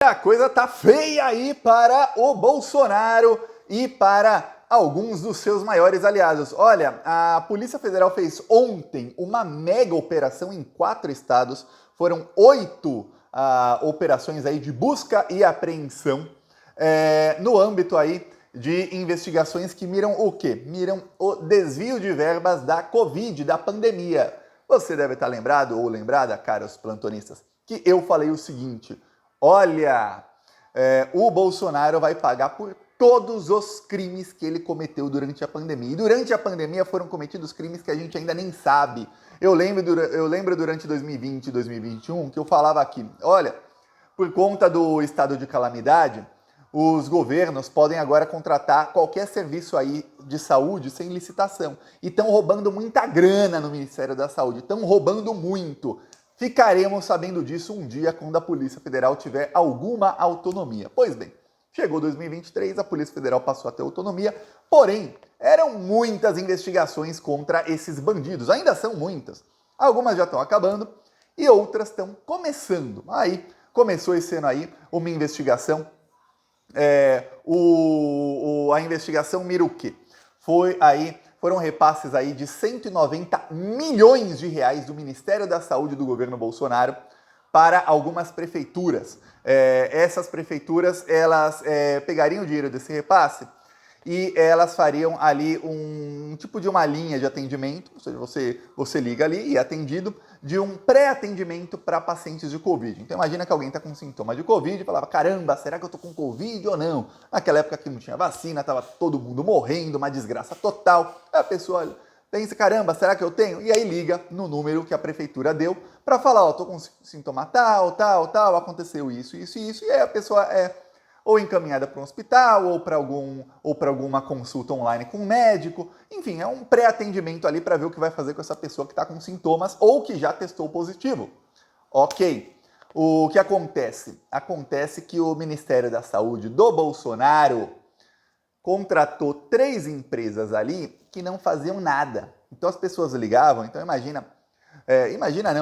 A coisa tá feia aí para o Bolsonaro e para alguns dos seus maiores aliados. Olha, a Polícia Federal fez ontem uma mega operação em 4 estados. Foram 8 operações aí de busca e apreensão no âmbito aí de investigações que miram o quê? Miram o desvio de verbas da Covid, da pandemia. Você deve estar lembrado ou lembrada, caros plantonistas, que eu falei o seguinte: olha, o Bolsonaro vai pagar por todos os crimes que ele cometeu durante a pandemia. E durante a pandemia foram cometidos crimes que a gente ainda nem sabe. Eu lembro durante 2020 e 2021 que eu falava aqui, olha, por conta do estado de calamidade, os governos podem agora contratar qualquer serviço aí de saúde sem licitação. E estão roubando muita grana no Ministério da Saúde, estão roubando muito. Ficaremos sabendo disso um dia quando a Polícia Federal tiver alguma autonomia. Pois bem, chegou 2023, a Polícia Federal passou a ter autonomia, porém, eram muitas investigações contra esses bandidos. Ainda são muitas. Algumas já estão acabando e outras estão começando. Aí, começou esse ano aí uma investigação. A investigação mira o quê? Foram repasses aí de 190 milhões de reais do Ministério da Saúde do governo Bolsonaro para algumas prefeituras. Essas prefeituras, elas pegariam o dinheiro desse repasse e elas fariam ali um tipo de uma linha de atendimento, ou seja, você liga ali e é atendido, de um pré-atendimento para pacientes de Covid. Então imagina que alguém está com sintoma de Covid e falava, caramba, será que eu estou com Covid ou não? Naquela época que não tinha vacina, estava todo mundo morrendo, uma desgraça total. Aí a pessoa pensa, caramba, será que eu tenho? E aí liga no número que a prefeitura deu para falar, ó, tô com sintoma tal, aconteceu isso, e aí a pessoa ou encaminhada para um hospital, ou para alguma consulta online com um médico. Enfim, é um pré-atendimento ali para ver o que vai fazer com essa pessoa que está com sintomas ou que já testou positivo. Ok. O que acontece? Acontece que o Ministério da Saúde do Bolsonaro contratou 3 empresas ali que não faziam nada. Então as pessoas ligavam, então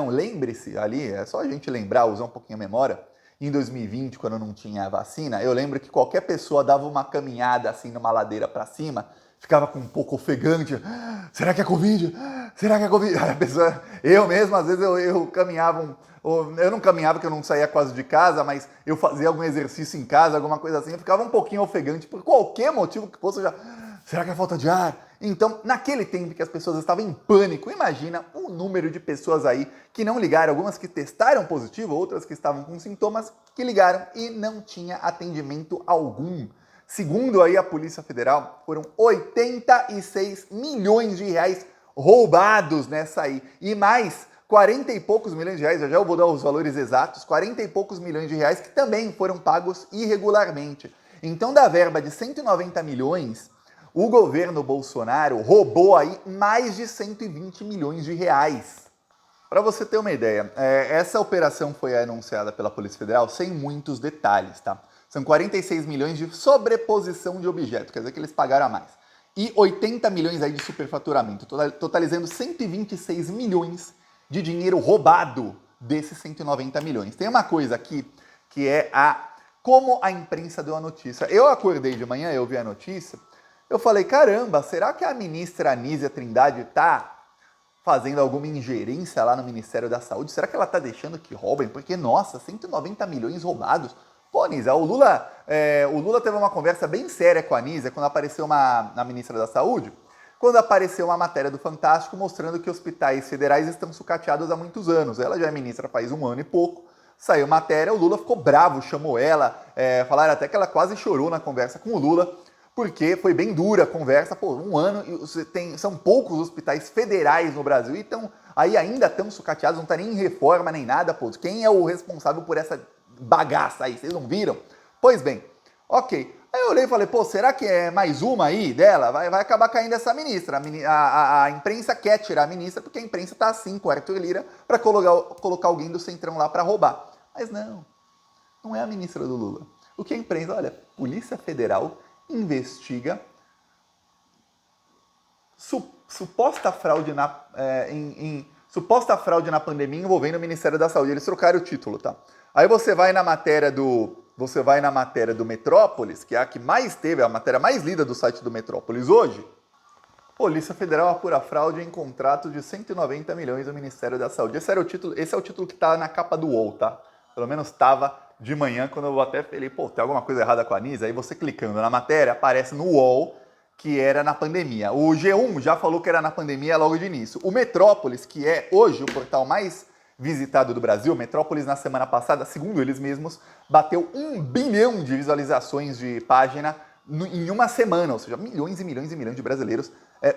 lembre-se ali, é só a gente lembrar, usar um pouquinho a memória. Em 2020, quando não tinha vacina, eu lembro que qualquer pessoa dava uma caminhada assim numa ladeira para cima, ficava com um pouco ofegante. Será que é Covid? Será que é Covid? A pessoa, eu mesmo, às vezes eu caminhava, eu não caminhava porque eu não saía quase de casa, mas eu fazia algum exercício em casa, alguma coisa assim, eu ficava um pouquinho ofegante por qualquer motivo que fosse. Será que é falta de ar? Então, naquele tempo que as pessoas estavam em pânico, imagina o número de pessoas aí que não ligaram, algumas que testaram positivo, outras que estavam com sintomas, que ligaram e não tinha atendimento algum. Segundo aí a Polícia Federal, foram 86 milhões de reais roubados nessa aí. E mais 40 e poucos milhões de reais, já eu vou dar os valores exatos, 40 e poucos milhões de reais que também foram pagos irregularmente. Então, da verba de 190 milhões... o governo Bolsonaro roubou aí mais de 120 milhões de reais. Para você ter uma ideia, essa operação foi anunciada pela Polícia Federal sem muitos detalhes, tá? São 46 milhões de sobreposição de objeto, quer dizer que eles pagaram a mais. E 80 milhões aí de superfaturamento, totalizando 126 milhões de dinheiro roubado desses 190 milhões. Tem uma coisa aqui que é como a imprensa deu a notícia. Eu acordei de manhã, eu vi a notícia. Eu falei, caramba, será que a ministra Anísia Trindade está fazendo alguma ingerência lá no Ministério da Saúde? Será que ela está deixando que roubem? Porque, nossa, 190 milhões roubados. Pô, Anísia, o Lula teve uma conversa bem séria com a Anísia quando apareceu na ministra da Saúde, quando apareceu uma matéria do Fantástico mostrando que hospitais federais estão sucateados há muitos anos. Ela já é ministra faz 1 ano e pouco. Saiu matéria, o Lula ficou bravo, chamou ela, falaram até que ela quase chorou na conversa com o Lula, porque foi bem dura a conversa, 1 ano, são poucos hospitais federais no Brasil, e aí ainda estão sucateados, não está nem em reforma nem nada, quem é o responsável por essa bagaça aí, vocês não viram? Pois bem, ok. Aí eu olhei e falei, será que é mais uma aí dela? Vai acabar caindo essa ministra, a imprensa quer tirar a ministra, porque a imprensa está assim com o Arthur Lira, para colocar alguém do Centrão lá para roubar. Mas não é a ministra do Lula. O que a imprensa, olha, Polícia Federal investiga suposta fraude na pandemia envolvendo o Ministério da Saúde. Eles trocaram o título, tá? Aí você vai na matéria do você vai na matéria do Metrópolis, que é a que mais teve, a matéria mais lida do site do Metrópolis hoje, Polícia Federal apura fraude em contrato de 190 milhões do Ministério da Saúde. Esse é o título que está na capa do UOL, tá? Pelo menos estava de manhã, quando eu até falei, pô, tem alguma coisa errada com a Anísia? Aí você clicando na matéria, aparece no UOL que era na pandemia. O G1 já falou que era na pandemia logo de início. O Metrópolis, que é hoje o portal mais visitado do Brasil, Metrópolis na semana passada, segundo eles mesmos, bateu 1 bilhão de visualizações de página em uma semana, ou seja, milhões e milhões e milhões de brasileiros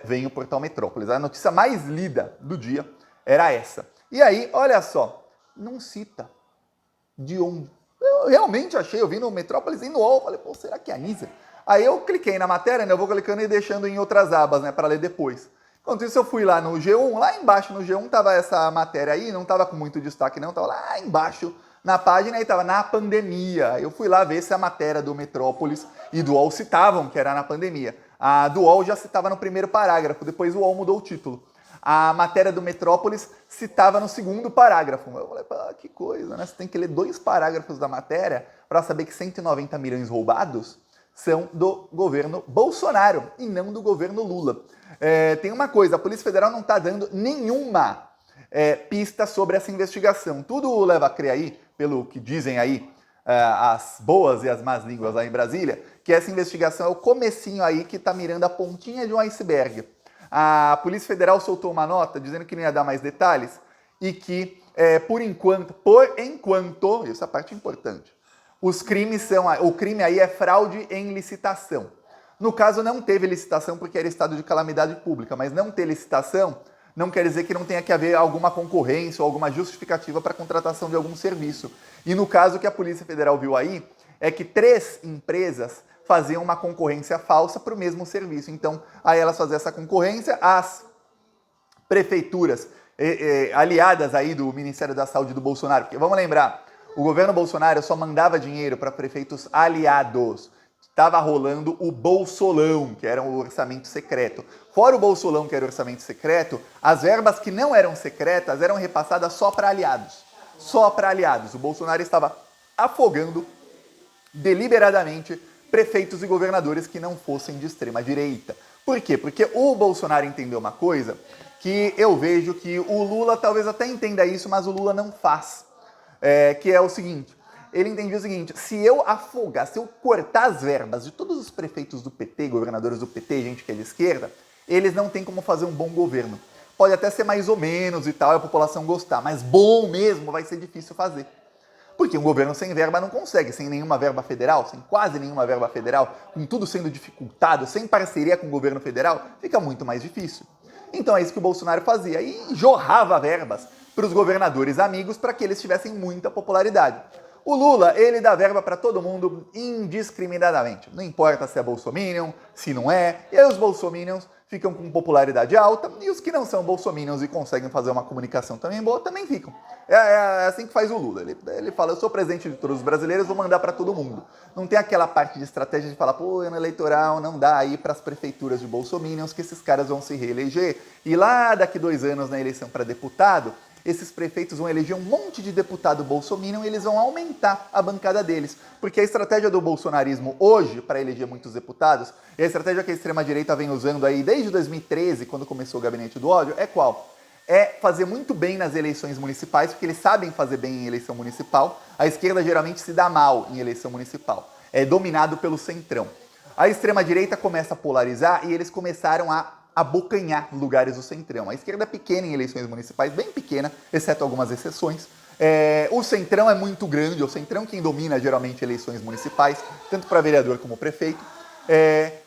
veem o portal Metrópolis. A notícia mais lida do dia era essa. E aí, olha só, não cita de onde. Eu realmente achei, eu vi no Metrópolis e no UOL, falei, pô, será que é a Anísia? Aí eu cliquei na matéria, né, eu vou clicando e deixando em outras abas, né, para ler depois. Enquanto isso eu fui lá no G1, lá embaixo no G1 tava essa matéria aí, não tava com muito destaque não, tava lá embaixo na página e tava na pandemia. Eu fui lá ver se a matéria do Metrópolis e do UOL citavam que era na pandemia. A do UOL já citava no primeiro parágrafo, depois o UOL mudou o título. A matéria do Metrópolis citava no segundo parágrafo. Eu falei, que coisa, né? Você tem que ler 2 parágrafos da matéria para saber que 190 milhões roubados são do governo Bolsonaro e não do governo Lula. Tem uma coisa, a Polícia Federal não está dando nenhuma pista sobre essa investigação. Tudo leva a crer aí, pelo que dizem aí as boas e as más línguas lá em Brasília, que essa investigação é o comecinho aí que está mirando a pontinha de um iceberg. A Polícia Federal soltou uma nota dizendo que não ia dar mais detalhes e que, por enquanto, essa parte é importante, o crime aí é fraude em licitação. No caso, não teve licitação porque era estado de calamidade pública, mas não ter licitação não quer dizer que não tenha que haver alguma concorrência ou alguma justificativa para a contratação de algum serviço. E no caso que a Polícia Federal viu aí, é que 3 empresas faziam uma concorrência falsa para o mesmo serviço. Então, aí elas faziam essa concorrência, as prefeituras aliadas aí do Ministério da Saúde do Bolsonaro, porque vamos lembrar, o governo Bolsonaro só mandava dinheiro para prefeitos aliados. Estava rolando o Bolsolão, que era o orçamento secreto. Fora o Bolsolão, que era o orçamento secreto, as verbas que não eram secretas eram repassadas só para aliados. Só para aliados. O Bolsonaro estava afogando deliberadamente prefeitos e governadores que não fossem de extrema direita. Por quê? Porque o Bolsonaro entendeu uma coisa que eu vejo que o Lula talvez até entenda isso, mas o Lula não faz. Que é o seguinte, ele entendia o seguinte, se eu afogar, se eu cortar as verbas de todos os prefeitos do PT, governadores do PT, gente que é de esquerda, eles não têm como fazer um bom governo. Pode até ser mais ou menos e tal, a população gostar, mas bom mesmo vai ser difícil fazer. Porque um governo sem verba não consegue, sem nenhuma verba federal, sem quase nenhuma verba federal, com tudo sendo dificultado, sem parceria com o governo federal, fica muito mais difícil. Então é isso que o Bolsonaro fazia, e jorrava verbas para os governadores amigos para que eles tivessem muita popularidade. O Lula, ele dá verba para todo mundo indiscriminadamente. Não importa se é bolsominion, se não é. E aí os bolsominions ficam com popularidade alta e os que não são bolsominions e conseguem fazer uma comunicação também boa, também ficam. É assim que faz o Lula. Ele fala, eu sou presidente de todos os brasileiros, vou mandar para todo mundo. Não tem aquela parte de estratégia de falar, pô, ano eleitoral não dá aí para as prefeituras de bolsominions que esses caras vão se reeleger. E lá daqui 2 anos na eleição para deputado, esses prefeitos vão eleger um monte de deputado bolsominion e eles vão aumentar a bancada deles. Porque a estratégia do bolsonarismo hoje, para eleger muitos deputados, e a estratégia que a extrema-direita vem usando aí desde 2013, quando começou o Gabinete do Ódio, é qual? É fazer muito bem nas eleições municipais, porque eles sabem fazer bem em eleição municipal. A esquerda geralmente se dá mal em eleição municipal. É dominado pelo centrão. A extrema-direita começa a polarizar e eles começaram a abocanhar lugares do centrão. A esquerda é pequena em eleições municipais, bem pequena, exceto algumas exceções. O centrão é muito grande, o centrão quem domina geralmente eleições municipais, tanto para vereador como prefeito.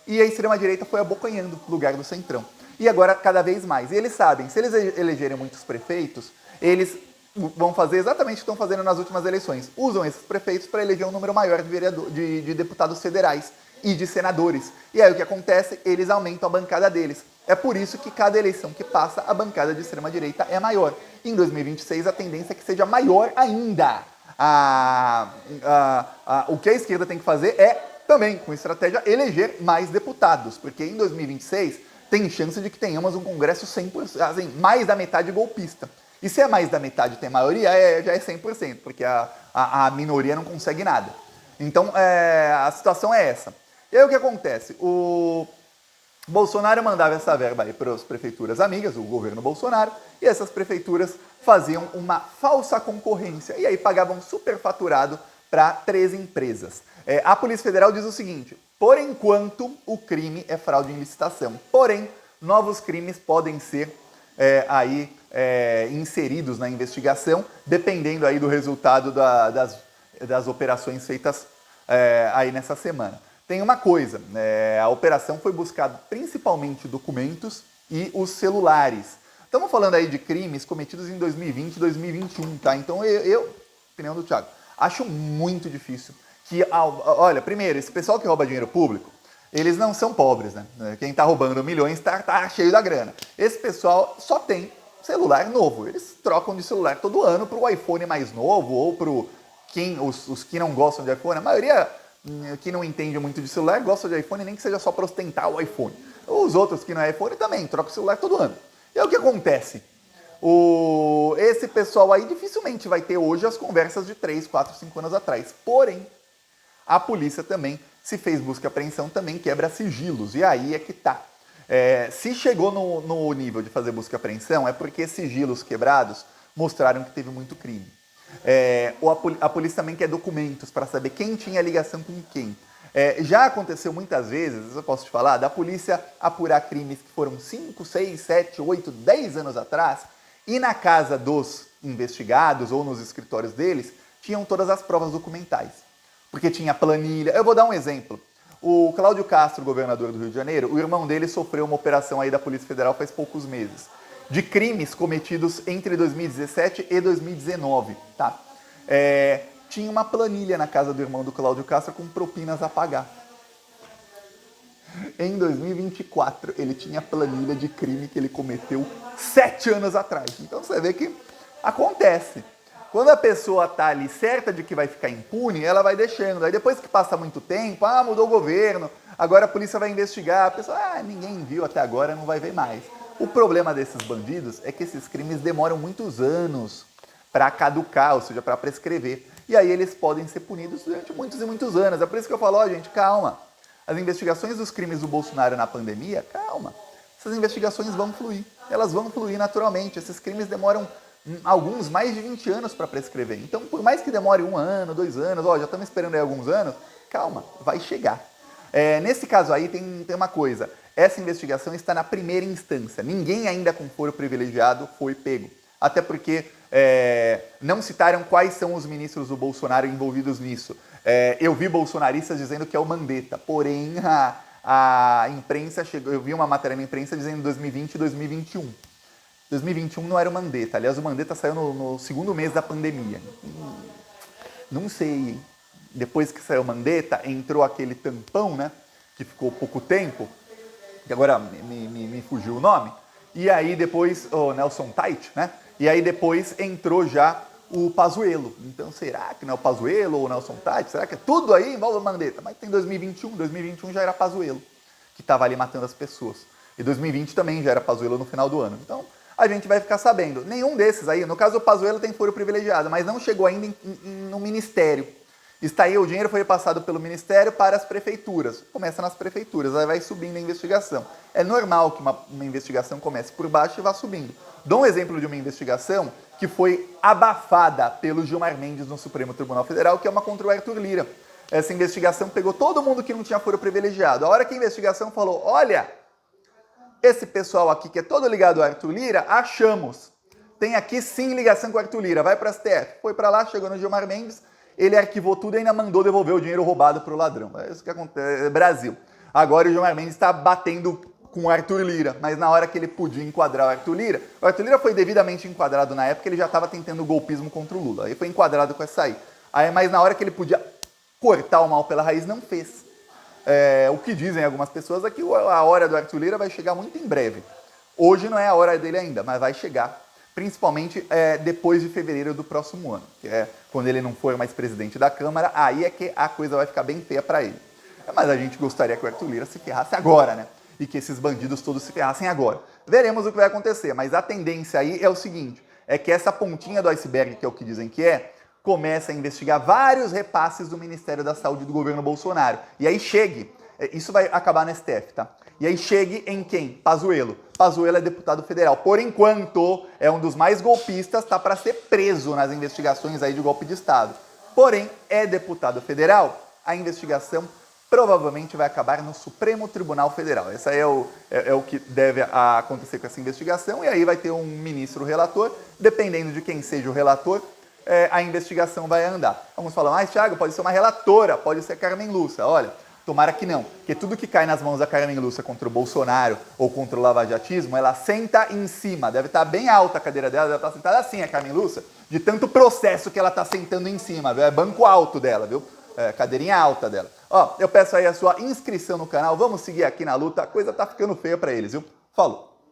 E a extrema-direita foi abocanhando o lugar do centrão. E agora, cada vez mais. E eles sabem, se eles elegerem muitos prefeitos, eles vão fazer exatamente o que estão fazendo nas últimas eleições. Usam esses prefeitos para eleger um número maior de deputados federais e de senadores. E aí o que acontece? Eles aumentam a bancada deles. É por isso que cada eleição que passa, a bancada de extrema-direita é maior. Em 2026, a tendência é que seja maior ainda. O que a esquerda tem que fazer é, também, com estratégia, eleger mais deputados. Porque em 2026, tem chance de que tenhamos um Congresso 100%, assim, mais da metade golpista. E se é mais da metade tem maioria, já é 100%, porque a minoria não consegue nada. Então, a situação é essa. E aí o que acontece? O Bolsonaro mandava essa verba aí para as prefeituras amigas, o governo Bolsonaro, e essas prefeituras faziam uma falsa concorrência e aí pagavam superfaturado para 3 empresas. A Polícia Federal diz o seguinte: por enquanto o crime é fraude em licitação, porém novos crimes podem ser inseridos na investigação, dependendo aí do resultado das operações feitas aí nessa semana. Tem uma coisa, a operação foi buscar principalmente documentos e os celulares. Estamos falando aí de crimes cometidos em 2020 e 2021, tá? Então eu, opinião do Thiago, acho muito difícil que, olha, primeiro, esse pessoal que rouba dinheiro público, eles não são pobres, né? Quem tá roubando milhões tá cheio da grana. Esse pessoal só tem celular novo, eles trocam de celular todo ano pro iPhone mais novo ou pro os que não gostam de iPhone, a maioria que não entende muito de celular gosta de iPhone, nem que seja só para ostentar o iPhone. Os outros que não é iPhone também trocam o celular todo ano. E aí o que acontece? Esse pessoal aí dificilmente vai ter hoje as conversas de 3, 4, 5 anos atrás. Porém, a polícia também, se fez busca e apreensão, também quebra sigilos. E aí é que tá. Se chegou no nível de fazer busca e apreensão, é porque sigilos quebrados mostraram que teve muito crime. A polícia também quer documentos para saber quem tinha ligação com quem. Já aconteceu muitas vezes, eu posso te falar, da polícia apurar crimes que foram 5, 6, 7, 8, 10 anos atrás e na casa dos investigados ou nos escritórios deles tinham todas as provas documentais. Porque tinha planilha. Eu vou dar um exemplo. O Cláudio Castro, governador do Rio de Janeiro, o irmão dele sofreu uma operação aí da Polícia Federal faz poucos meses, de crimes cometidos entre 2017 e 2019, tá? Tinha uma planilha na casa do irmão do Cláudio Castro com propinas a pagar. Em 2024, ele tinha planilha de crime que ele cometeu 7 anos atrás. Então você vê que acontece. Quando a pessoa tá ali certa de que vai ficar impune, ela vai deixando. Aí depois que passa muito tempo, mudou o governo, agora a polícia vai investigar. A pessoa, ninguém viu até agora, não vai ver mais. O problema desses bandidos é que esses crimes demoram muitos anos para caducar, ou seja, para prescrever. E aí eles podem ser punidos durante muitos e muitos anos. É por isso que eu falo, gente, calma. As investigações dos crimes do Bolsonaro na pandemia, calma. Essas investigações vão fluir. Elas vão fluir naturalmente. Esses crimes demoram alguns mais de 20 anos para prescrever. Então, por mais que demore 1 ano, 2 anos, já estamos esperando aí alguns anos, calma, vai chegar. Nesse caso aí tem uma coisa. Essa investigação está na primeira instância. Ninguém ainda com foro privilegiado foi pego. Até porque não citaram quais são os ministros do Bolsonaro envolvidos nisso. Eu vi bolsonaristas dizendo que é o Mandetta, porém a imprensa chegou, eu vi uma matéria na imprensa dizendo 2020 e 2021. 2021 não era o Mandetta, aliás o Mandetta saiu no segundo mês da pandemia. Não sei, hein? Depois que saiu o Mandetta, entrou aquele tampão, né, que ficou pouco tempo, que agora me fugiu o nome, e aí depois, o Nelson Tait, né, e aí depois entrou já o Pazuello. Então será que não é o Pazuello ou o Nelson Tait? Será que é tudo aí envolve o Mandetta? Mas tem 2021 já era Pazuello, que estava ali matando as pessoas. E 2020 também já era Pazuello no final do ano. Então a gente vai ficar sabendo. Nenhum desses aí, no caso o Pazuello tem foro privilegiado, mas não chegou ainda no ministério. Está aí, o dinheiro foi passado pelo ministério para as prefeituras. Começa nas prefeituras, aí vai subindo a investigação. É normal que uma investigação comece por baixo e vá subindo. Dou um exemplo de uma investigação que foi abafada pelo Gilmar Mendes no Supremo Tribunal Federal, que é uma contra o Arthur Lira. Essa investigação pegou todo mundo que não tinha foro privilegiado. A hora que a investigação falou, olha, esse pessoal aqui que é todo ligado ao Arthur Lira, achamos. Tem aqui sim ligação com o Arthur Lira, vai para a STF. Foi para lá, chegou no Gilmar Mendes, ele arquivou tudo e ainda mandou devolver o dinheiro roubado para o ladrão. É isso que acontece, Brasil. Agora o Gilmar Mendes está batendo com o Arthur Lira, mas na hora que ele podia enquadrar o Arthur Lira foi devidamente enquadrado na época, ele já estava tentando o golpismo contra o Lula. Aí foi enquadrado com essa aí. Mas na hora que ele podia cortar o mal pela raiz, não fez. O que dizem algumas pessoas é que a hora do Arthur Lira vai chegar muito em breve. Hoje não é a hora dele ainda, mas vai chegar. Principalmente depois de fevereiro do próximo ano, que é quando ele não for mais presidente da Câmara, aí é que a coisa vai ficar bem feia para ele. Mas a gente gostaria que o Arthur Lira se ferrasse agora, né? E que esses bandidos todos se ferrassem agora. Veremos o que vai acontecer, mas a tendência aí é o seguinte, é que essa pontinha do iceberg, que é o que dizem que começa a investigar vários repasses do Ministério da Saúde do governo Bolsonaro. E aí isso vai acabar no STF, tá? E aí chegue em quem? Pazuello. Pazuello é deputado federal. Por enquanto, é um dos mais golpistas, tá para ser preso nas investigações aí de golpe de Estado. Porém, é deputado federal, a investigação provavelmente vai acabar no Supremo Tribunal Federal. Esse aí é o que deve acontecer com essa investigação, e aí vai ter um ministro relator, dependendo de quem seja o relator, a investigação vai andar. Alguns falam, Thiago, pode ser uma relatora, pode ser Carmen Lúcia. Olha, tomara que não, porque tudo que cai nas mãos da Carmen Lúcia contra o Bolsonaro ou contra o lavajatismo, ela senta em cima, deve estar bem alta a cadeira dela, deve estar sentada assim a Carmen Lúcia, de tanto processo que ela está sentando em cima, viu? É banco alto dela, viu? Cadeirinha alta dela. Ó, eu peço aí a sua inscrição no canal, vamos seguir aqui na luta, a coisa tá ficando feia para eles, viu? Falou!